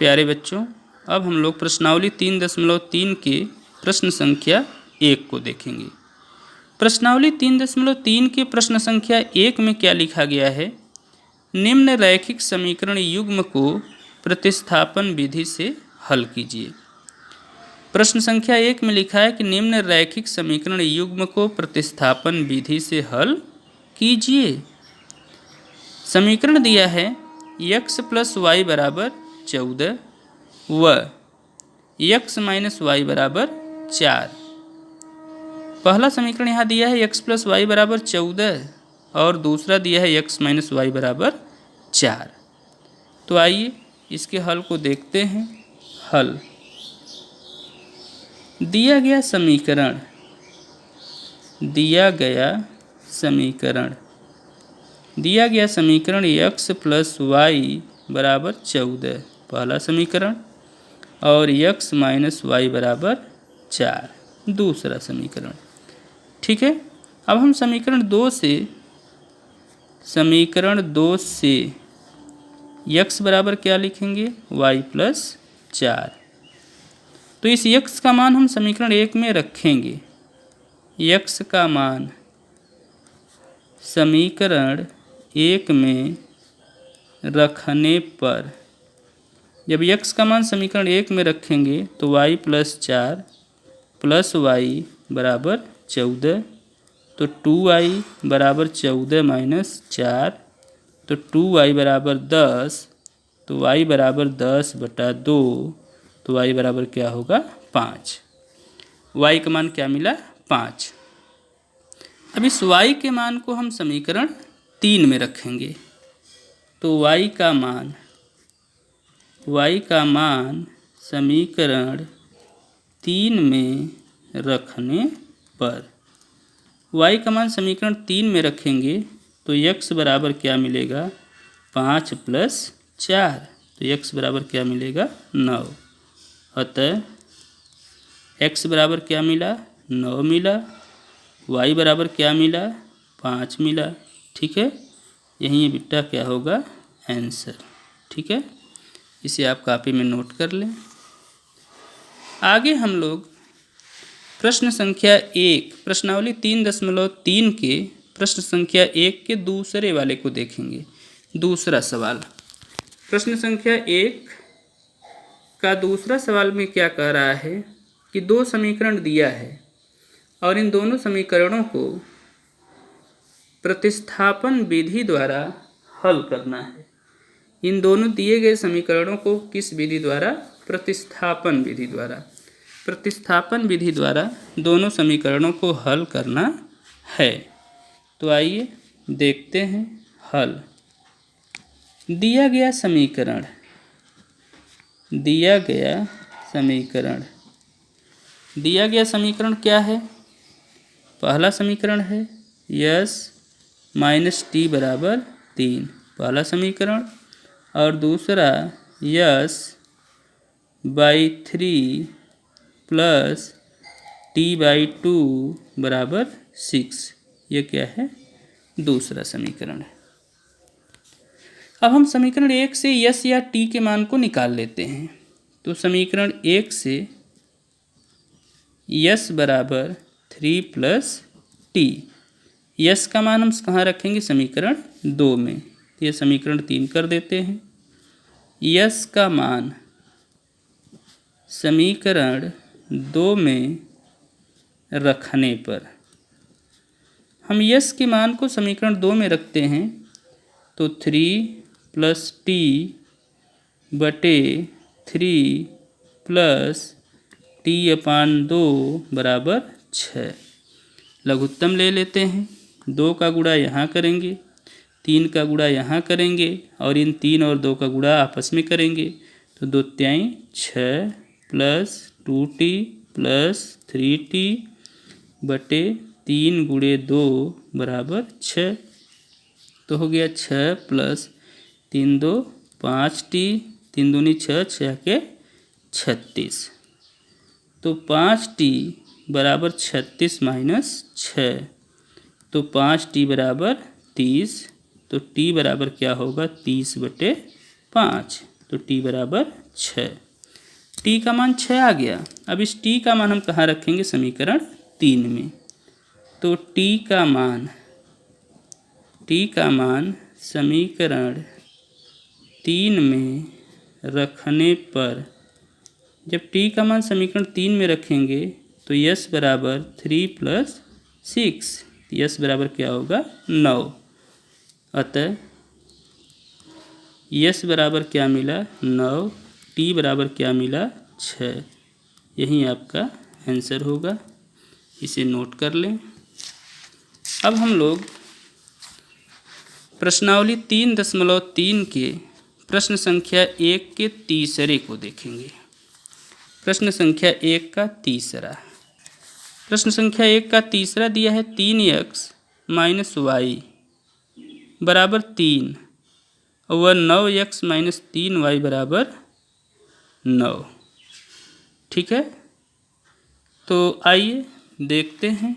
प्यारे बच्चों, अब हम लोग प्रश्नावली 3.3 के प्रश्न संख्या 1 को देखेंगे। प्रश्नावली 3.3 के प्रश्न संख्या 1 में क्या लिखा गया है? निम्न रैखिक समीकरण युग्म को प्रतिस्थापन विधि से हल कीजिए। प्रश्न संख्या 1 में लिखा है कि निम्न रैखिक समीकरण युग्म को प्रतिस्थापन विधि से हल कीजिए। समीकरण दिया है x + y = 14 व x - y = 4। पहला समीकरण यहाँ दिया है x + y = 14 और दूसरा दिया है x - y = 4। तो आइए इसके हल को देखते हैं। हल दिया गया समीकरण x + y = 14 पहला समीकरण और x - y = 4 दूसरा समीकरण। ठीक है, अब हम समीकरण 2 से x बराबर क्या लिखेंगे? y + 4। तो इस x का मान हम समीकरण 1 में रखेंगे। x का मान समीकरण 1 में रखने पर, जब x का मान समीकरण 1 में रखेंगे तो y + 4 + y = 14, तो 2y = 14 - 4, तो 2y = 10, तो y = 10/2, तो y बराबर क्या होगा? 5। y का मान क्या मिला? 5। अब इस y के मान को हम समीकरण 3 में रखेंगे, तो y का मान समीकरण 3 में रखने पर, y का मान समीकरण 3 में रखेंगे तो x बराबर क्या मिलेगा? 5 + 4, तो x बराबर क्या मिलेगा? 9। अतः x बराबर क्या मिला? 9 मिला। y बराबर क्या मिला? 5 मिला। ठीक है, यही बेटा क्या होगा? आंसर। ठीक है, इसे आप कॉपी में नोट कर लें। आगे हम लोग प्रश्न संख्या 1 प्रश्नावली 3.3 के प्रश्न संख्या 1 के दूसरे वाले को देखेंगे। दूसरा सवाल, प्रश्न संख्या 1 का दूसरा सवाल में क्या कह रहा है कि दो समीकरण दिया है और इन दोनों समीकरणों को प्रतिस्थापन विधि द्वारा हल करना है। इन दोनों दिए गए समीकरणों को किस विधि द्वारा? प्रतिस्थापन विधि द्वारा। प्रतिस्थापन विधि द्वारा दोनों समीकरणों को हल करना है। तो आइए देखते हैं हल। दिया गया समीकरण क्या है? पहला समीकरण है s - t = 3 पहला समीकरण, और दूसरा s/3 + t/2 = 6। ये क्या है? दूसरा समीकरण है। अब हम समीकरण 1 से s या t के मान को निकाल लेते हैं। तो समीकरण 1 से s = 3 + t। s का मान हम कहाँ रखेंगे? समीकरण 2 में। ये समीकरण 3 कर देते हैं। s का मान समीकरण 2 में रखने पर, हम s के मान को समीकरण 2 में रखते हैं तो 3 + t/3 + t/2 = 6। लघुत्तम ले लेते हैं। 2 का गुणा यहाँ करेंगे, 3 का गुणा यहाँ करेंगे और इन 3 और 2 का गुणा आपस में करेंगे तो 2 × 6 + 2t + 3t/3 × 2 = 6। तो हो गया 6 + 3 × 2 = 5t, 3 दूनी 6, 6 के 36। तो 5t = 36 - 6, तो 5t = 30। तो t बराबर क्या होगा? 30/5। तो t बराबर 6। t का मान 6 आ गया। अब इस t का मान हम कहाँ रखेंगे? समीकरण 3 में। तो t का मान समीकरण 3 में रखने पर, जब t का मान समीकरण 3 में रखेंगे तो s बराबर 3 + 6, s बराबर क्या होगा? 9। अतः s बराबर क्या मिला? 9। t बराबर क्या मिला? 6। यही आपका आंसर होगा। इसे नोट कर लें। अब हम लोग प्रश्नावली 3.3 के प्रश्न संख्या 1 के तीसरे को देखेंगे। प्रश्न संख्या 1 का तीसरा। प्रश्न संख्या 1 का तीसरा दिया है 3x - y बराबर 3 और 9x - 3y बराबर 9। ठीक है, तो आइए देखते हैं।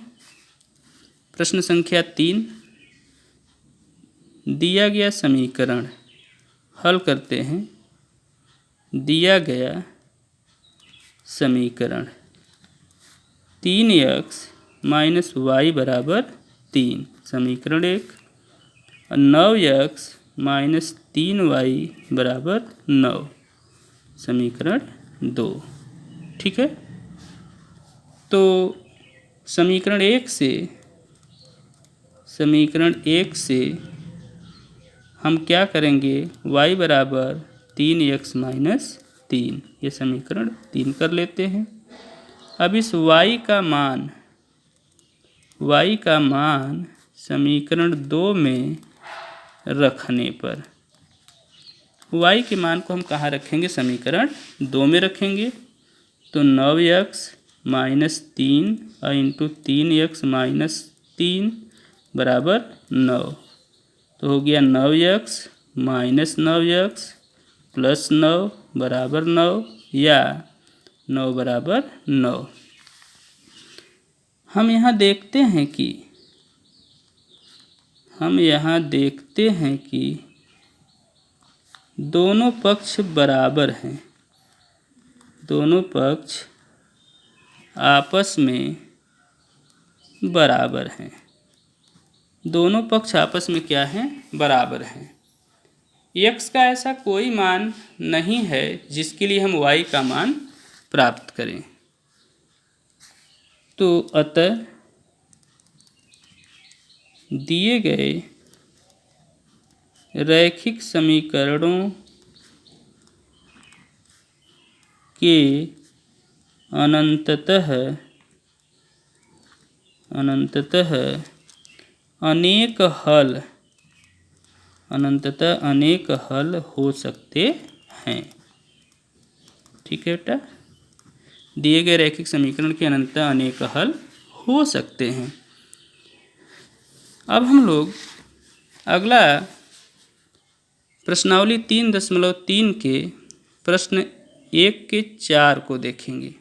प्रश्न संख्या 3, दिया गया समीकरण हल करते हैं। दिया गया समीकरण 3x - y बराबर 3, समीकरण 1, और 9x - 3y बराबर 9, समीकरण 2। ठीक है, तो समीकरण 1 से हम क्या करेंगे? y बराबर 3x - 3, ये समीकरण 3 कर लेते हैं। अब इस y का मान समीकरण 2 में रखने पर, y के मान को हम कहाँ रखेंगे? समीकरण 2 में रखेंगे। तो 9x - 3 इंटू 3x - 3 बराबर 9, तो हो गया 9x - 9x + 9 बराबर 9, या 9 बराबर 9। हम यहाँ देखते हैं कि दोनों पक्ष बराबर हैं। दोनों पक्ष आपस में बराबर हैं। दोनों पक्ष आपस में क्या हैं? बराबर हैं। x का ऐसा कोई मान नहीं है जिसके लिए हम y का मान प्राप्त करें। तो अतः दिए गए रैखिक समीकरणों के अनंततः अनेक हल हो सकते हैं। ठीक है बेटा, दिए गए रैखिक समीकरण के अनंततः अनेक हल हो सकते हैं। अब हम लोग अगला प्रश्नावली 3.3 के प्रश्न 1 के 4 को देखेंगे।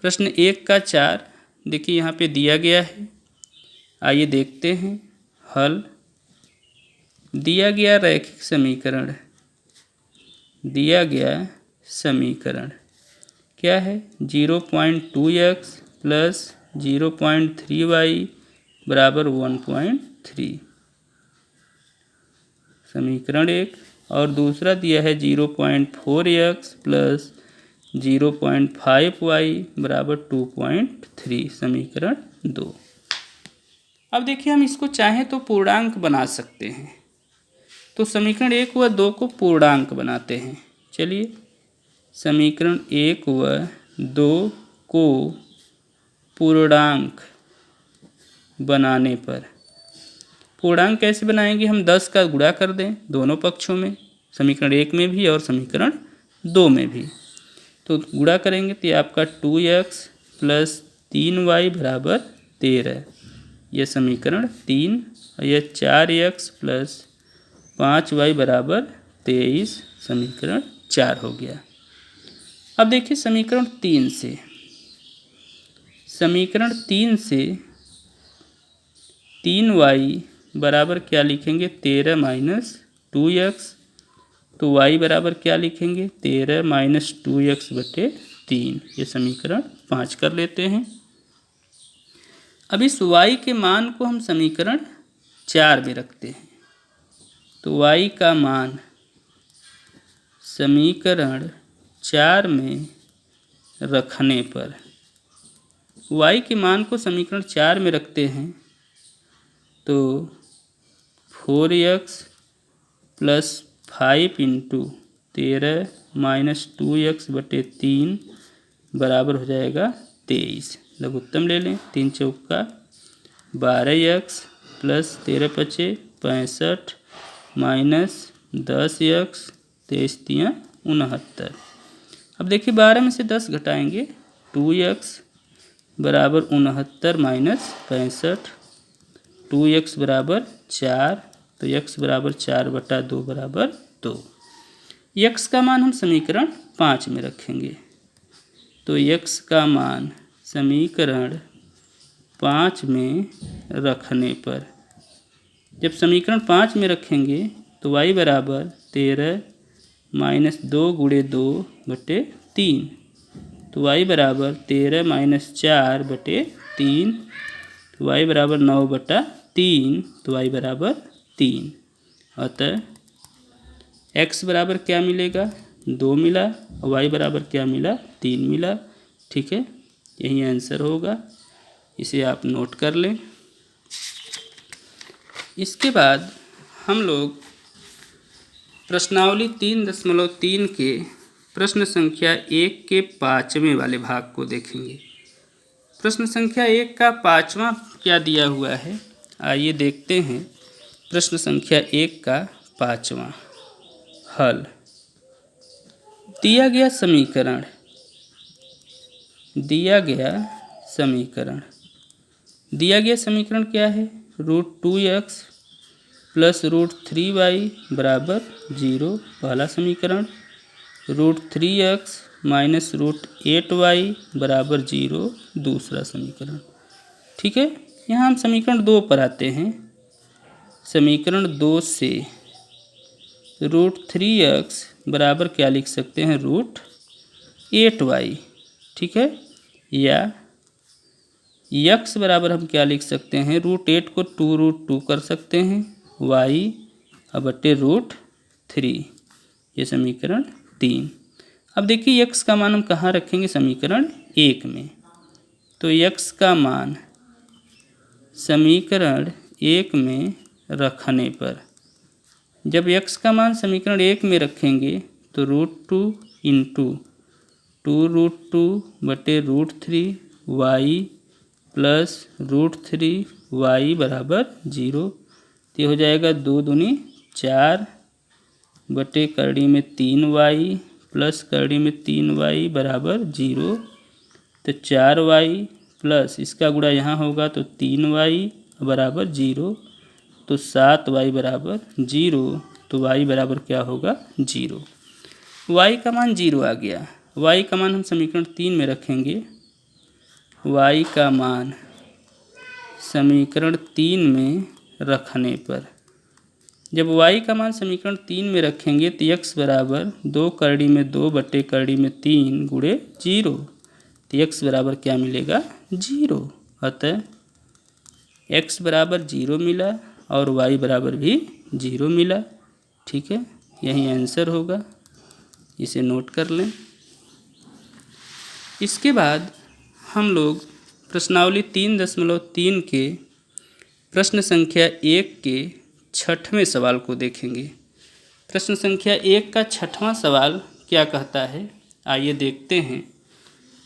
प्रश्न 1 का 4 देखिए यहाँ पे दिया गया है। आइए देखते हैं हल। दिया गया रैखिक समीकरण क्या है? 0.2x + 0.3y बराबर 1.3, समीकरण 1। और दूसरा दिया है 0.4x + 0.5y बराबर 2.3, समीकरण 2। अब देखिए, हम इसको चाहें तो पूर्णांक बना सकते हैं। तो समीकरण 1 व 2 को पूर्णांक बनाते हैं। चलिए, समीकरण 1 व 2 को पूर्णांक बनाने पर, पूर्णांक कैसे बनाएंगे? हम 10 का गुणा कर दें दोनों पक्षों में, समीकरण 1 में भी और समीकरण 2 में भी। तो गुणा करेंगे तो ये आपका 2x + 3y बराबर 13, यह समीकरण 3, और यह 4x + 5y बराबर 23, समीकरण 4 हो गया। अब देखिए समीकरण 3 से 3y बराबर क्या लिखेंगे? 13 - 2x तो y बराबर क्या लिखेंगे, 13 माइनस 2x बटे 3। ये समीकरण 5 कर लेते हैं। अब इस y के मान को हम समीकरण 4 में रखते हैं। तो y का मान समीकरण 4 में रखने पर, y के मान को समीकरण 4 में रखते हैं तो 4x plus 5 into 13 minus 2x बटे 3 बराबर हो जाएगा 23। लघुत्तम ले लें, 3 चौका 12x प्लस 13 पचे 65 माइनस 10x 23 तियाँ 69। अब देखिए 12 में से 10 घटाएंगे, 2x बराबर 69 माइनस 65, 2x बराबर 4, तो x बराबर 4 बटा 2 बराबर 2। x का मान हम समीकरण 5 में रखेंगे। तो x का मान समीकरण 5 में रखने पर, जब समीकरण 5 में रखेंगे तो y बराबर 13 माइनस 2 गुणे 2 बटे 3, तो y बराबर 13 माइनस 4 बटे 3, तो y बराबर 9 बटा 3, तो y बराबर 3। अतः x बराबर क्या मिलेगा, 2 मिला, और y बराबर क्या मिला, 3 मिला। ठीक है, यही आंसर होगा, इसे आप नोट कर लें। इसके बाद हम लोग प्रश्नावली 3.3 के प्रश्न संख्या 1 के 5वें वाले भाग को देखेंगे। प्रश्न संख्या 1 का 5वां क्या दिया हुआ है, आइए देखते हैं। प्रश्न संख्या 1 का 5वां हल। दिया गया समीकरण क्या है, √2x प्लस √3y बराबर 0 पहला समीकरण, √3x माइनस √8y बराबर 0 दूसरा समीकरण। ठीक है, यहाँ हम समीकरण 2 पर आते हैं। समीकरण 2 से √3x बराबर क्या लिख सकते हैं, √8y। ठीक है, या x बराबर हम क्या लिख सकते हैं, √8 को 2√2 कर सकते हैं, y बटे √3। ये समीकरण 3। अब देखिए x का मान हम कहाँ रखेंगे, समीकरण 1 में। तो x का मान समीकरण 1 में रखने पर, जब x का मान समीकरण 1 में रखेंगे तो √2 इंटू 2√2 बटे √3y प्लस √3y बराबर 0। तो हो जाएगा 2 दूनी 4 बटे करड़ी में 3y प्लस करड़ी में 3y बराबर 0। तो 4y प्लस इसका गुणा यहाँ होगा तो 3y बराबर 0, तो 7y बराबर 0। तो y बराबर क्या होगा, 0। y का मान 0 आ गया। y का मान हम समीकरण 3 में रखेंगे। y का मान समीकरण 3 में रखने पर, जब y का मान समीकरण 3 में रखेंगे तो x बराबर 2 करड़ी में 2 बटे करड़ी में 3 गुणे 0। तो x बराबर क्या मिलेगा, 0। अतः x बराबर 0 मिला और y बराबर भी 0 मिला। ठीक है, यही आंसर होगा, इसे नोट कर लें। इसके बाद हम लोग प्रश्नावली 3.3 के प्रश्न संख्या 1 के 6वें सवाल को देखेंगे। प्रश्न संख्या 1 का 6वां सवाल क्या कहता है, आइए देखते हैं।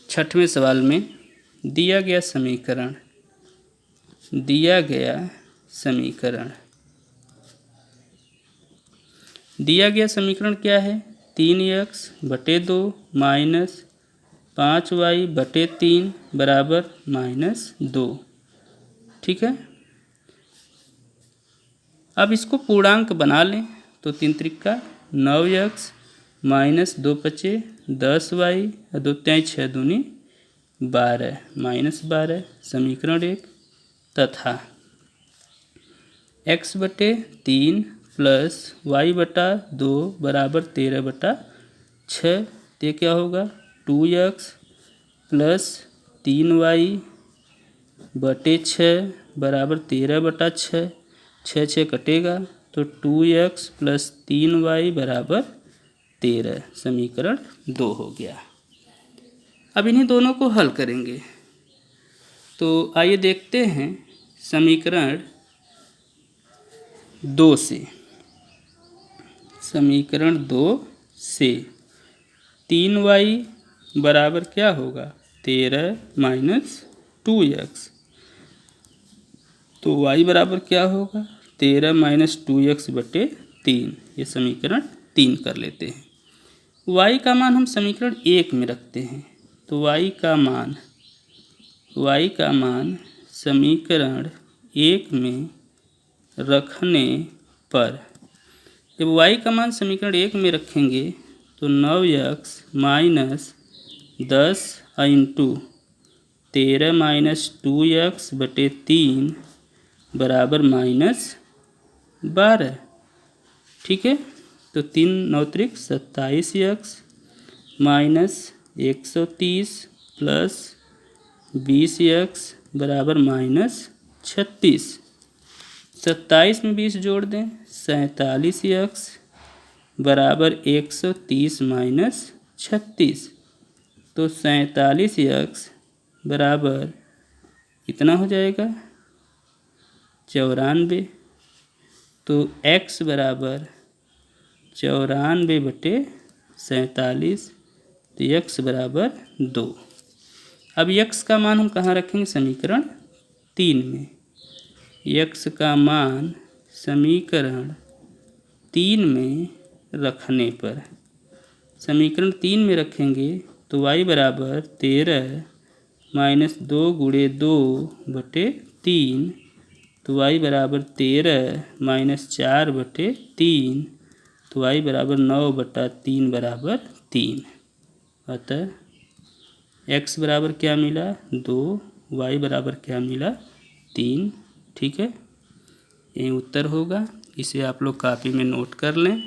6वें सवाल में दिया गया समीकरण क्या है, 3x बटे 2 माइनस 5y बटे 3 बराबर -2। ठीक है, अब इसको पूर्णांक बना लें तो 3 त्रिका 9x माइनस 2 पचे 10y, 2 3 6 दूनी 12 -12 समीकरण 1, तथा x बटे 3 प्लस वाई बटा 2 बराबर 13/6। तो क्या होगा 2x प्लस 3y बटे 6 बराबर 13/6। 6 कटेगा तो 2x प्लस 3y बराबर 13। समीकरण 2 हो गया। अब इन्हीं दोनों को हल करेंगे। तो आइए देखते हैं समीकरण 2 से। समीकरण 2 से 3y बराबर क्या होगा 13 माइनस 2x। तो y बराबर क्या होगा 13 माइनस 2x बटे 3। ये समीकरण 3 कर लेते हैं। y का मान हम समीकरण 1 में रखते हैं। तो y का मान समीकरण 1 में रखने पर, जब y का मान समीकरण 1 में रखेंगे तो 9x minus 10 into 13 minus 2x बटे 3 बराबर -12। ठीक है, तो 3 9 त्रिक 27x माइनस 130 प्लस 20x बराबर -36। 27 में 20 जोड़ दें 47x बराबर 130 माइनस 36। तो 47x बराबर कितना हो जाएगा 94। तो x बराबर 94 बटे 47। तो x बराबर 2। अब x का मान हम कहाँ रखेंगे समीकरण 3 में। x का मान समीकरण 3 में रखने पर, समीकरण 3 में रखेंगे तो y बराबर 13 माइनस 2 गुणे 2 बटे 3। तो y बराबर 13 माइनस 4 बटे 3। तो y बराबर 9 बटा 3 बराबर 3। अतः x बराबर क्या मिला 2, y बराबर क्या मिला 3। ठीक है, यही उत्तर होगा। इसे आप लोग कॉपी में नोट कर लें।